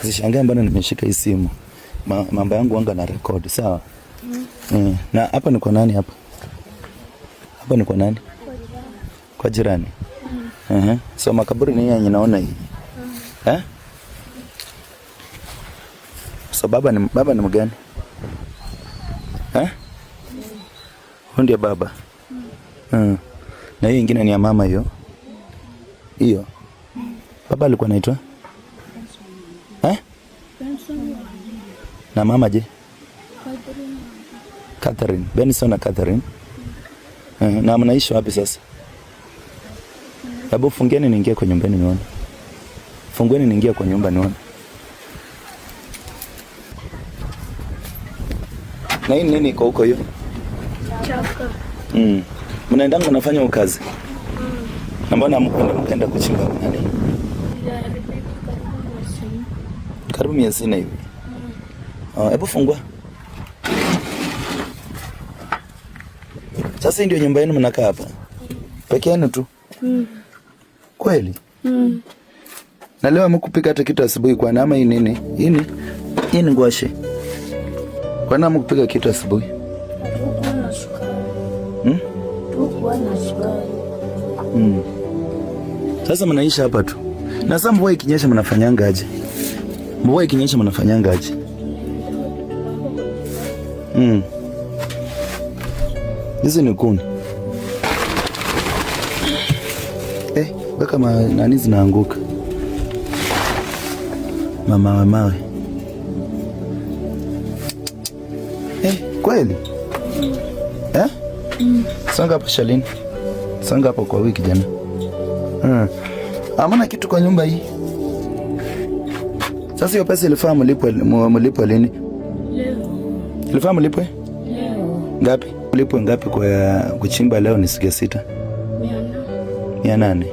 Usishangae mbona nimeshika hii simu. Mambo yangu wanga na record, sawa? Na hapa ni kwa nani hapa? Hapa ni kwa nani? Kwa jirani. So makaburi ni yenye naona hii. So baba ni mgani? Huyu ndiye baba. Na hiyo nyingine ni ya mama hiyo. Hiyo. Baba alikuwa anaitwa? Na mama je? Catherine. Benson na Catherine. Na mnaishi wapi sasa? Hebu fungieni niingie kwa nyumba nione. Fungueni niingie kwa nyumba nione. Na hii nini iko huko hiyo? Chaka. Mnaenda mnafanya kazi? Na mbona mkaenda kuchimba nani? Karibu miezi 4 hivi. Hebu fungua. Sasa ndio nyumba yenu mnakaa hapa? Peke yenu tu? Kweli? Na leo hamkupika hata kitu asubuhi kwa nama hii nini? Hii ni ngwashe. Kwa nini hamkupika kitu asubuhi? Sasa mnaishi hapa tu. Na sasa mvua ikinyesha mnafanyanga aje? Mvua ikinyesha mnafanyanga aje? Hizi ni kuni. Baka nani zinaanguka. Mawe. Kweli? Songa hapo Shalini. Songa hapo kwa wiki jana. Hamna kitu kwa nyumba hii. Sasa hiyo pesa ilifaa mlipwe lini? Leo. Ilifaa mlipwe? Leo. Ngapi? Mlipwe ngapi kwa kuchimba leo ni siku ya 6? 800.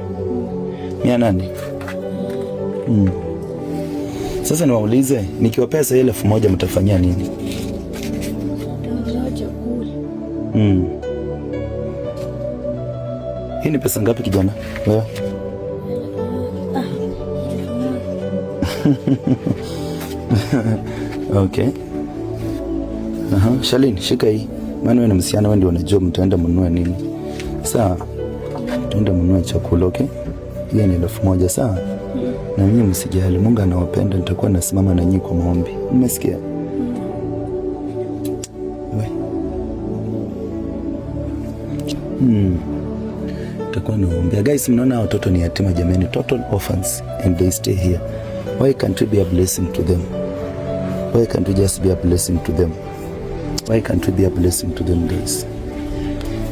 800. Sasa niwaulize, nikiwa pesa ile 1000 mtafanyia nini? Chakula. Hii ni pesa ngapi kijana? Wewe? Okay. Shalini, shika hii. Maana wewe ni msichana, wewe ndio unajua mtaenda mnunua nini. Sawa? Mtaenda mnunua chakula, okay? Hiyo ni 1000, sawa? Na nyinyi msijali, Mungu anawapenda, nitakuwa nasimama na nyinyi kwa maombi. Umesikia? Nitakuwa naombea. Guys, mnaona watoto ni yatima jamani, total orphans and they stay here. Why can't we be a blessing to them? Why can't we just be a blessing to them? Why can't we be a blessing to them, guys?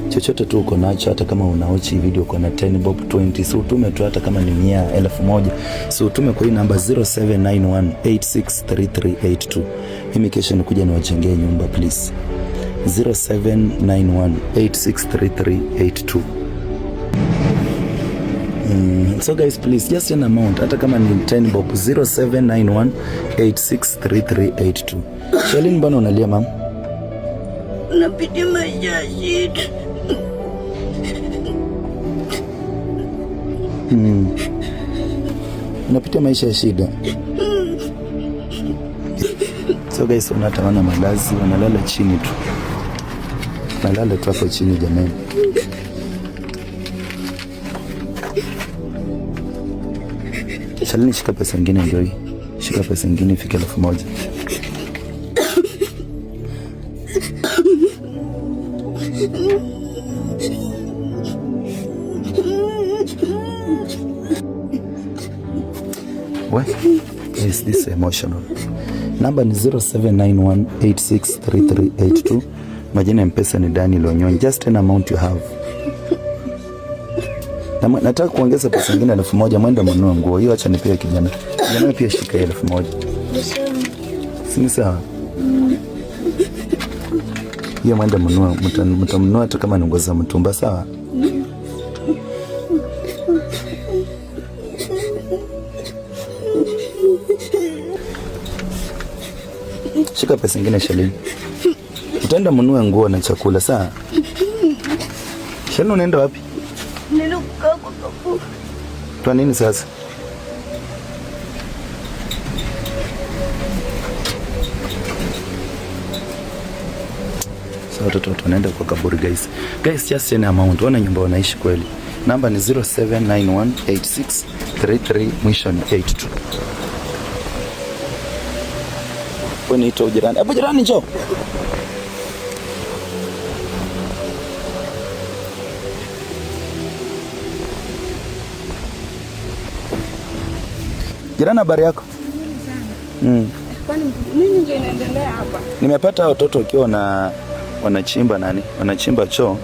Chochote tu uko nacho, hata kama unaochi video uko na 10 bob 20, so utume tu, hata kama ni 100, 1000, so utume kwa hii namba 0791863382. Mimi kesho nikuja niwajengee nyumba please. 0791863382. So guys, please just an amount, hata kama ni 10 bob. 0791863382. Shalini, mbona unalia mama? Napitia maisha shida. Unapitia maisha ya shida. So guys, unatawana malazi, wanalala chini tu. Nalala tu hapo chini jamani. Shalini, shika pesa nyingine ndio hii. Shika pesa nyingine ifike 1000. What is this emotional? Namba ni 0791863382. Majina ya mpesa ni Daniel Onyonyi. Just an amount you have. Nataka kuongeza pesa nyingine 1000, mwenda mnunue nguo. Hiyo acha nipee kijana. Kijana pia shika 1000. Si sawa? Hiyo mwenda mnunue, mtamnunua hata kama ni nguo za mtumba, sawa? Shika pesa nyingine Shalini. Utaenda mnunue nguo na chakula, sawa? Shalini, unaenda wapi? Nenda kukaa kwa kapu. Kwa nini sasa? watoto wanaenda kwa kaburi guys. Guys, just send amount. Wana nyumba wanaishi kweli. Namba ni 07918633 mwisho ni 82. Kwani ito jirani. Hebu jirani njoo. Jirani, habari yako? Kwani nini ndio inaendelea hapa? Nimepata watoto wakiwa wanachimba choo.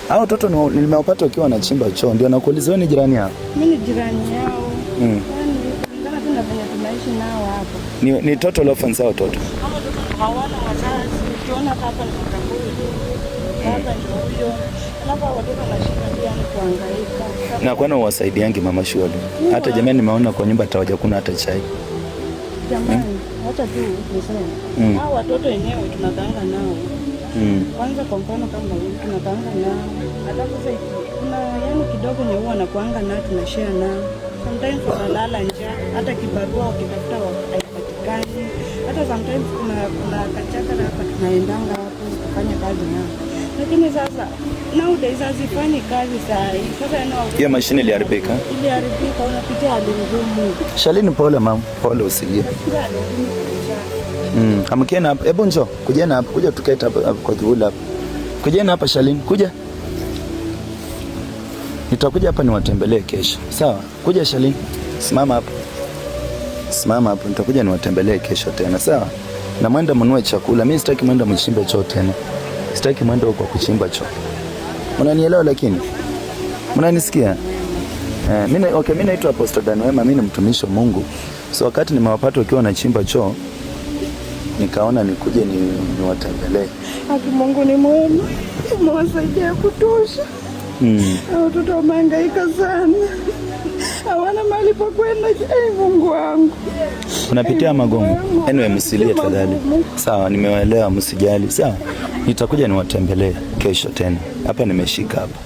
Hao watoto nimewapata wakiwa wanachimba choo, ndio nakuuliza wewe ni jirani yao? Mimi ni jirani yao. Yaani ngana tunafanya tunaishi nao hapa. Ni total orphans hao watoto. Hawana wazazi. Ukiona hapa ni makaburi. Hapa ndio huyo. Alafu watoto wanashinda pia kuhangaika. Na kwani wasaidiangi mama shule? Hata jamani nimeona kwa nyumba hatawaja kuna hata chai. Jamani, hata tu niseme. Hao watoto wenyewe tunakaanga nao. Kwanza kwa mfano kama hivi tunakaanga nao. Hata sasa kuna yani kidogo ni huwa nakuanga nao tunashare nao. Sometimes wanalala njaa, hata kibarua ukitafuta haipatikani. Hata sometimes kuna kachaka hapa tunaendanga hapo kufanya kazi nao. Lakini sasa nowadays hazifanyi kazi saa hii. Sasa hiyo mashine iliharibika. Unapitia hali ngumu. Shalini, pole mama, pole usilie. Amkeni hapa. Hebu njoo, kujeni hapa. Kuja tuketi hapa kwa kivuli hapa. Kujeni hapa Shalini, kuja. Nitakuja hapa niwatembelee kesho. Sawa? Kuja Shalini. Simama hapa. Simama hapa. Nitakuja niwatembelee kesho tena, sawa? Na mwenda mnunue chakula. Mimi sitaki mwenda mchimbe choo tena. Sitaki mwenda huko kuchimba choo. Unanielewa lakini? Mnanisikia? Mimi naitwa Apostle Dan Wema, mimi ni mtumishi wa Mungu. So wakati nimewapata wakiwa wanachimba choo, nikaona nikuje niwatembelee. Haki Mungu ni mwema. Mwasaidia kutosha. Watoto wamehangaika sana. Hawana mahali pa kwenda. Mungu wangu. Unapitia magumu. Anyway, msilie tafadhali. Sawa, nimewaelewa, msijali. Sawa. Nitakuja niwatembelee kesho tena. Hapa nimeshika hapa.